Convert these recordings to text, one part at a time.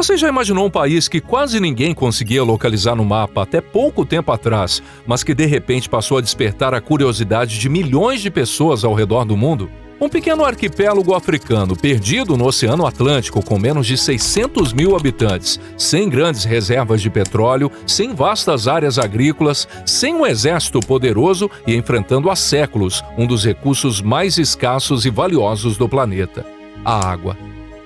Você já imaginou um país que quase ninguém conseguia localizar no mapa até pouco tempo atrás, mas que de repente passou a despertar a curiosidade de milhões de pessoas ao redor do mundo? Um pequeno arquipélago africano perdido no Oceano Atlântico com menos de 600 mil habitantes, sem grandes reservas de petróleo, sem vastas áreas agrícolas, sem um exército poderoso e enfrentando há séculos um dos recursos mais escassos e valiosos do planeta: a água.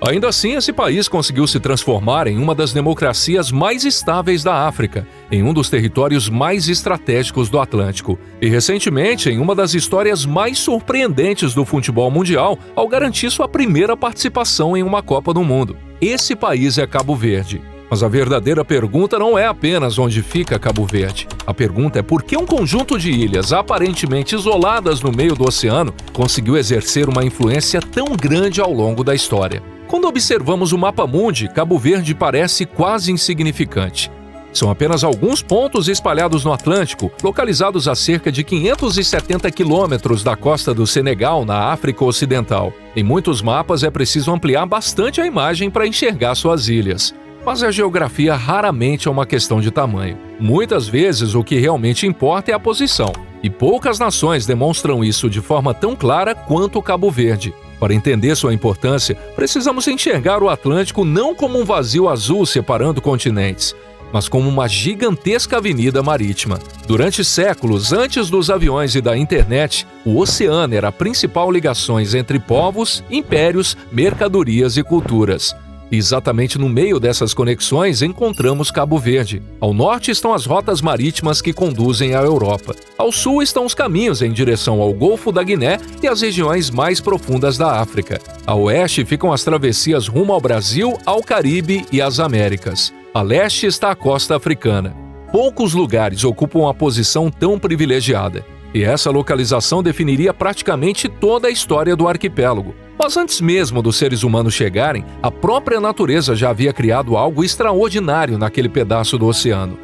Ainda assim, esse país conseguiu se transformar em uma das democracias mais estáveis da África, em um dos territórios mais estratégicos do Atlântico e, recentemente, em uma das histórias mais surpreendentes do futebol mundial ao garantir sua primeira participação em uma Copa do Mundo. Esse país é Cabo Verde. Mas a verdadeira pergunta não é apenas onde fica Cabo Verde. A pergunta é por que um conjunto de ilhas aparentemente isoladas no meio do oceano conseguiu exercer uma influência tão grande ao longo da história. Quando observamos o mapa mundi, Cabo Verde parece quase insignificante. São apenas alguns pontos espalhados no Atlântico, localizados a cerca de 570 quilômetros da costa do Senegal, na África Ocidental. Em muitos mapas é preciso ampliar bastante a imagem para enxergar suas ilhas. Mas a geografia raramente é uma questão de tamanho. Muitas vezes o que realmente importa é a posição. E poucas nações demonstram isso de forma tão clara quanto Cabo Verde. Para entender sua importância, precisamos enxergar o Atlântico não como um vazio azul separando continentes, mas como uma gigantesca avenida marítima. Durante séculos, antes dos aviões e da internet, o oceano era a principal ligação entre povos, impérios, mercadorias e culturas. E exatamente no meio dessas conexões encontramos Cabo Verde. Ao norte estão as rotas marítimas que conduzem à Europa. Ao sul estão os caminhos em direção ao Golfo da Guiné e às regiões mais profundas da África. A oeste ficam as travessias rumo ao Brasil, ao Caribe e às Américas. A leste está a costa africana. Poucos lugares ocupam a posição tão privilegiada. E essa localização definiria praticamente toda a história do arquipélago. Mas antes mesmo dos seres humanos chegarem, a própria natureza já havia criado algo extraordinário naquele pedaço do oceano.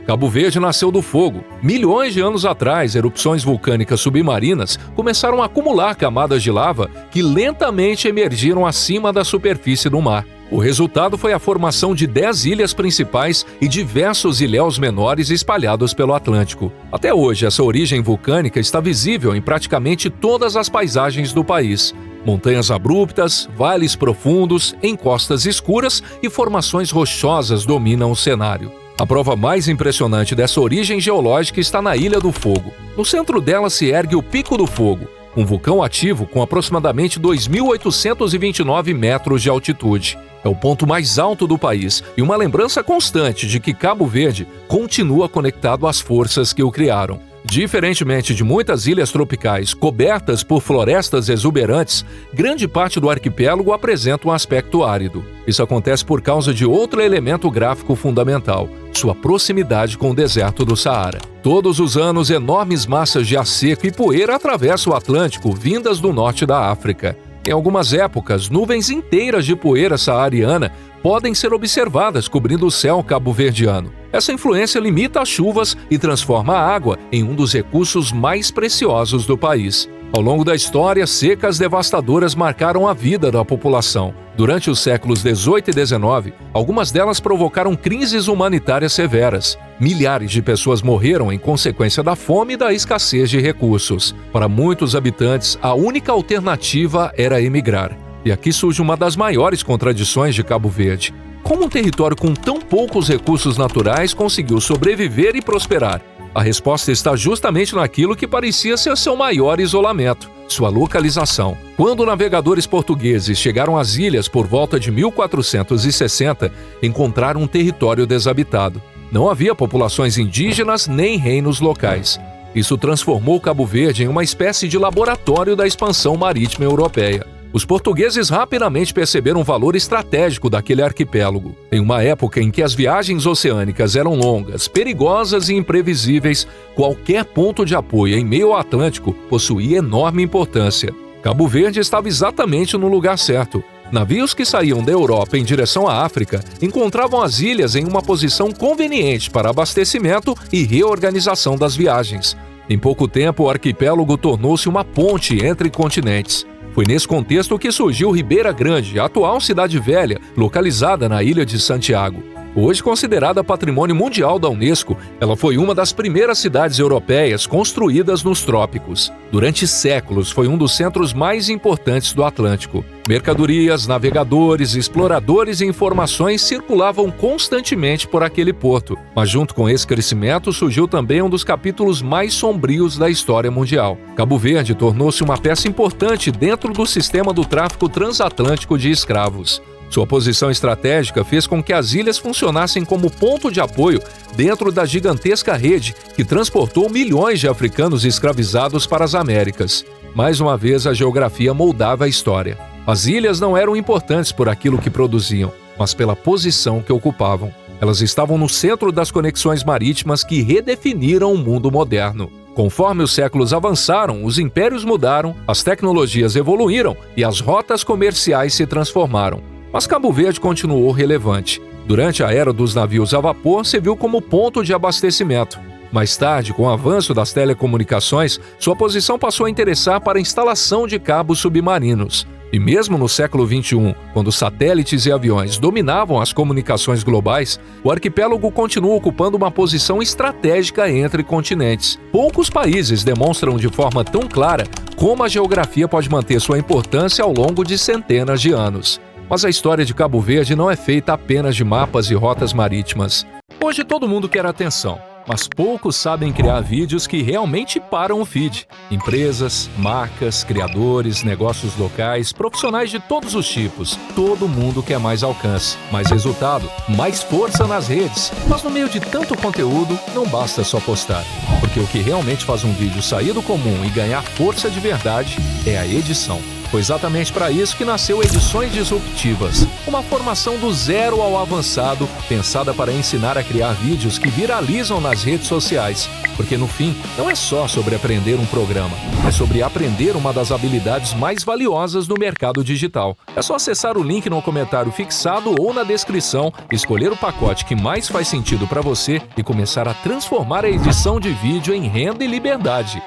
Cabo Verde nasceu do fogo. Milhões de anos atrás, erupções vulcânicas submarinas começaram a acumular camadas de lava que lentamente emergiram acima da superfície do mar. O resultado foi a formação de 10 ilhas principais e diversos ilhéus menores espalhados pelo Atlântico. Até hoje, essa origem vulcânica está visível em praticamente todas as paisagens do país. Montanhas abruptas, vales profundos, encostas escuras e formações rochosas dominam o cenário. A prova mais impressionante dessa origem geológica está na Ilha do Fogo. No centro dela se ergue o Pico do Fogo, um vulcão ativo com aproximadamente 2.829 metros de altitude. É o ponto mais alto do país e uma lembrança constante de que Cabo Verde continua conectado às forças que o criaram. Diferentemente de muitas ilhas tropicais cobertas por florestas exuberantes, grande parte do arquipélago apresenta um aspecto árido. Isso acontece por causa de outro elemento gráfico fundamental: sua proximidade com o deserto do Saara. Todos os anos, enormes massas de ar seco e poeira atravessam o Atlântico, vindas do norte da África. Em algumas épocas, nuvens inteiras de poeira saariana podem ser observadas cobrindo o céu cabo-verdiano. Essa influência limita as chuvas e transforma a água em um dos recursos mais preciosos do país. Ao longo da história, secas devastadoras marcaram a vida da população. Durante os séculos XVIII e XIX, algumas delas provocaram crises humanitárias severas. Milhares de pessoas morreram em consequência da fome e da escassez de recursos. Para muitos habitantes, a única alternativa era emigrar. E aqui surge uma das maiores contradições de Cabo Verde. Como um território com tão poucos recursos naturais conseguiu sobreviver e prosperar? A resposta está justamente naquilo que parecia ser seu maior isolamento: sua localização. Quando navegadores portugueses chegaram às ilhas por volta de 1460, encontraram um território desabitado. Não havia populações indígenas nem reinos locais. Isso transformou Cabo Verde em uma espécie de laboratório da expansão marítima europeia. Os portugueses rapidamente perceberam o valor estratégico daquele arquipélago. Em uma época em que as viagens oceânicas eram longas, perigosas e imprevisíveis, qualquer ponto de apoio em meio ao Atlântico possuía enorme importância. Cabo Verde estava exatamente no lugar certo. Navios que saíam da Europa em direção à África encontravam as ilhas em uma posição conveniente para abastecimento e reorganização das viagens. Em pouco tempo, o arquipélago tornou-se uma ponte entre continentes. Foi nesse contexto que surgiu Ribeira Grande, a atual Cidade Velha, localizada na ilha de Santiago. Hoje considerada Patrimônio Mundial da Unesco, ela foi uma das primeiras cidades europeias construídas nos trópicos. Durante séculos, foi um dos centros mais importantes do Atlântico. Mercadorias, navegadores, exploradores e informações circulavam constantemente por aquele porto. Mas junto com esse crescimento, surgiu também um dos capítulos mais sombrios da história mundial. Cabo Verde tornou-se uma peça importante dentro do sistema do tráfico transatlântico de escravos. Sua posição estratégica fez com que as ilhas funcionassem como ponto de apoio dentro da gigantesca rede que transportou milhões de africanos escravizados para as Américas. Mais uma vez, a geografia moldava a história. As ilhas não eram importantes por aquilo que produziam, mas pela posição que ocupavam. Elas estavam no centro das conexões marítimas que redefiniram o mundo moderno. Conforme os séculos avançaram, os impérios mudaram, as tecnologias evoluíram e as rotas comerciais se transformaram. Mas Cabo Verde continuou relevante. Durante a era dos navios a vapor, serviu como ponto de abastecimento. Mais tarde, com o avanço das telecomunicações, sua posição passou a interessar para a instalação de cabos submarinos. E mesmo no século XXI, quando satélites e aviões dominavam as comunicações globais, o arquipélago continua ocupando uma posição estratégica entre continentes. Poucos países demonstram de forma tão clara como a geografia pode manter sua importância ao longo de centenas de anos. Mas a história de Cabo Verde não é feita apenas de mapas e rotas marítimas. Hoje todo mundo quer atenção, mas poucos sabem criar vídeos que realmente param o feed. Empresas, marcas, criadores, negócios locais, profissionais de todos os tipos. Todo mundo quer mais alcance, mais resultado, mais força nas redes. Mas no meio de tanto conteúdo, não basta só postar. Porque o que realmente faz um vídeo sair do comum e ganhar força de verdade é a edição. Foi exatamente para isso que nasceu Edições Disruptivas, uma formação do zero ao avançado, pensada para ensinar a criar vídeos que viralizam nas redes sociais. Porque no fim, não é só sobre aprender um programa, é sobre aprender uma das habilidades mais valiosas do mercado digital. É só acessar o link no comentário fixado ou na descrição, escolher o pacote que mais faz sentido para você e começar a transformar a edição de vídeo em renda e liberdade.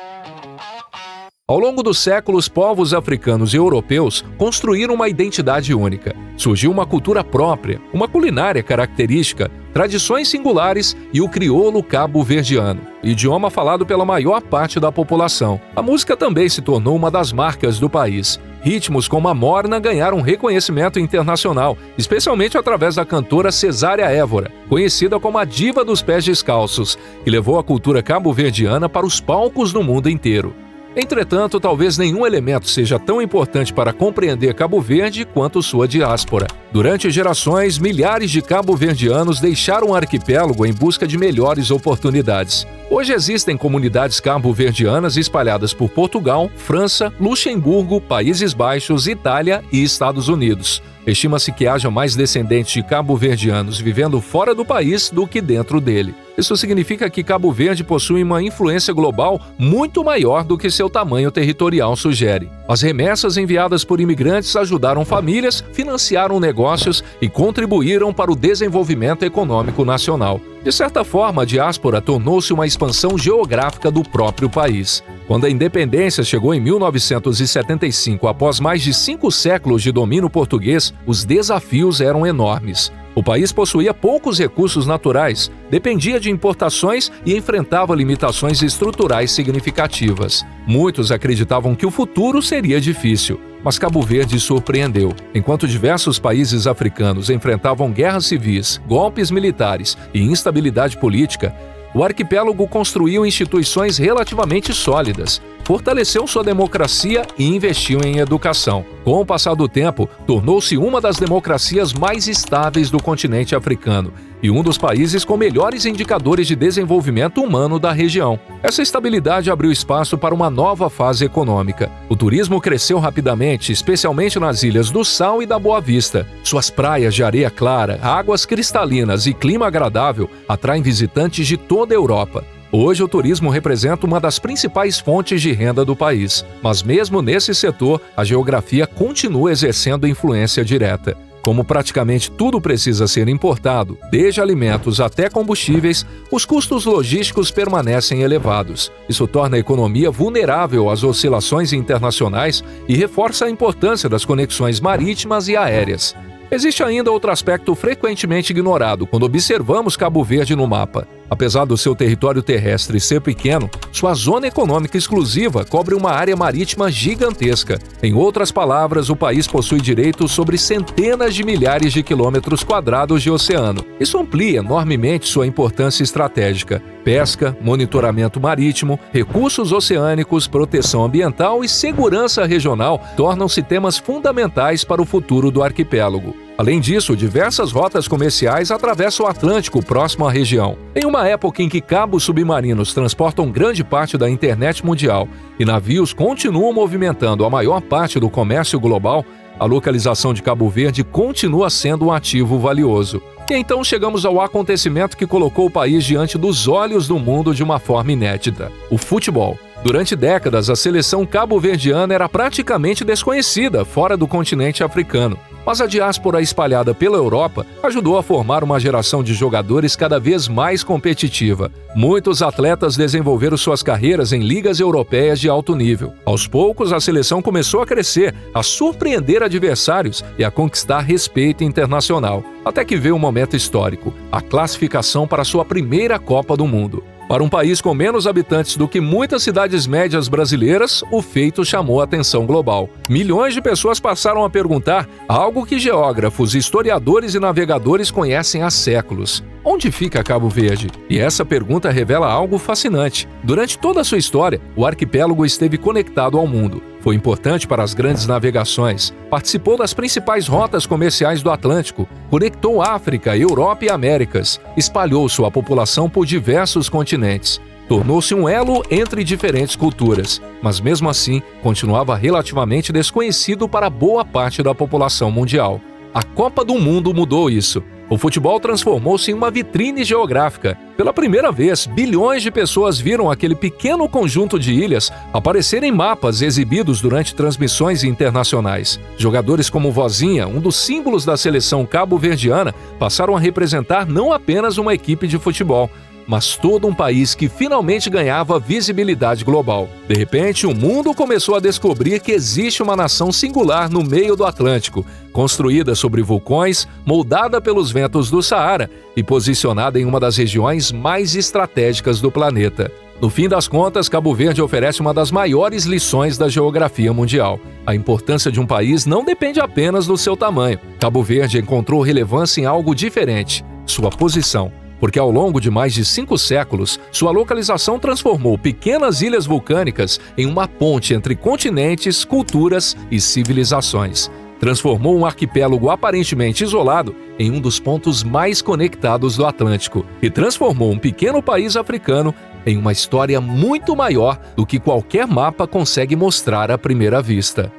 Ao longo dos séculos, povos africanos e europeus construíram uma identidade única. Surgiu uma cultura própria, uma culinária característica, tradições singulares e o crioulo cabo-verdiano, idioma falado pela maior parte da população. A música também se tornou uma das marcas do país. Ritmos como a morna ganharam reconhecimento internacional, especialmente através da cantora Cesária Évora, conhecida como a diva dos pés descalços, que levou a cultura cabo-verdiana para os palcos do mundo inteiro. Entretanto, talvez nenhum elemento seja tão importante para compreender Cabo Verde quanto sua diáspora. Durante gerações, milhares de cabo-verdianos deixaram o arquipélago em busca de melhores oportunidades. Hoje existem comunidades cabo-verdianas espalhadas por Portugal, França, Luxemburgo, Países Baixos, Itália e Estados Unidos. Estima-se que haja mais descendentes de cabo-verdianos vivendo fora do país do que dentro dele. Isso significa que Cabo Verde possui uma influência global muito maior do que seu tamanho territorial sugere. As remessas enviadas por imigrantes ajudaram famílias, financiaram negócios e contribuíram para o desenvolvimento econômico nacional. De certa forma, a diáspora tornou-se uma expansão geográfica do próprio país. Quando a independência chegou em 1975, após mais de 5 séculos de domínio português, os desafios eram enormes. O país possuía poucos recursos naturais, dependia de importações e enfrentava limitações estruturais significativas. Muitos acreditavam que o futuro seria difícil, mas Cabo Verde surpreendeu. Enquanto diversos países africanos enfrentavam guerras civis, golpes militares e instabilidade política, o arquipélago construiu instituições relativamente sólidas, fortaleceu sua democracia e investiu em educação. Com o passar do tempo, tornou-se uma das democracias mais estáveis do continente africano e um dos países com melhores indicadores de desenvolvimento humano da região. Essa estabilidade abriu espaço para uma nova fase econômica. O turismo cresceu rapidamente, especialmente nas ilhas do Sal e da Boa Vista. Suas praias de areia clara, águas cristalinas e clima agradável atraem visitantes de toda a Europa. Hoje, o turismo representa uma das principais fontes de renda do país, mas mesmo nesse setor, a geografia continua exercendo influência direta. Como praticamente tudo precisa ser importado, desde alimentos até combustíveis, os custos logísticos permanecem elevados. Isso torna a economia vulnerável às oscilações internacionais e reforça a importância das conexões marítimas e aéreas. Existe ainda outro aspecto frequentemente ignorado quando observamos Cabo Verde no mapa. Apesar do seu território terrestre ser pequeno, sua zona econômica exclusiva cobre uma área marítima gigantesca. Em outras palavras, o país possui direitos sobre centenas de milhares de quilômetros quadrados de oceano. Isso amplia enormemente sua importância estratégica. Pesca, monitoramento marítimo, recursos oceânicos, proteção ambiental e segurança regional tornam-se temas fundamentais para o futuro do arquipélago. Além disso, diversas rotas comerciais atravessam o Atlântico próximo à região. Em uma época em que cabos submarinos transportam grande parte da internet mundial e navios continuam movimentando a maior parte do comércio global, a localização de Cabo Verde continua sendo um ativo valioso. E então chegamos ao acontecimento que colocou o país diante dos olhos do mundo de uma forma inédita: o futebol. Durante décadas, a seleção cabo-verdiana era praticamente desconhecida fora do continente africano. Mas a diáspora espalhada pela Europa ajudou a formar uma geração de jogadores cada vez mais competitiva. Muitos atletas desenvolveram suas carreiras em ligas europeias de alto nível. Aos poucos, a seleção começou a crescer, a surpreender adversários e a conquistar respeito internacional. Até que veio um momento histórico: a classificação para sua primeira Copa do Mundo. Para um país com menos habitantes do que muitas cidades médias brasileiras, o feito chamou a atenção global. Milhões de pessoas passaram a perguntar algo que geógrafos, historiadores e navegadores conhecem há séculos: onde fica Cabo Verde? E essa pergunta revela algo fascinante. Durante toda a sua história, o arquipélago esteve conectado ao mundo. Foi importante para as grandes navegações, participou das principais rotas comerciais do Atlântico, conectou África, Europa e Américas, espalhou sua população por diversos continentes. Tornou-se um elo entre diferentes culturas, mas mesmo assim continuava relativamente desconhecido para boa parte da população mundial. A Copa do Mundo mudou isso. O futebol transformou-se em uma vitrine geográfica. Pela primeira vez, bilhões de pessoas viram aquele pequeno conjunto de ilhas aparecer em mapas exibidos durante transmissões internacionais. Jogadores como Vozinha, um dos símbolos da seleção cabo-verdiana, passaram a representar não apenas uma equipe de futebol, mas todo um país que finalmente ganhava visibilidade global. De repente, o mundo começou a descobrir que existe uma nação singular no meio do Atlântico, construída sobre vulcões, moldada pelos ventos do Saara e posicionada em uma das regiões mais estratégicas do planeta. No fim das contas, Cabo Verde oferece uma das maiores lições da geografia mundial. A importância de um país não depende apenas do seu tamanho. Cabo Verde encontrou relevância em algo diferente: sua posição. Porque ao longo de mais de 5 séculos, sua localização transformou pequenas ilhas vulcânicas em uma ponte entre continentes, culturas e civilizações. Transformou um arquipélago aparentemente isolado em um dos pontos mais conectados do Atlântico e transformou um pequeno país africano em uma história muito maior do que qualquer mapa consegue mostrar à primeira vista.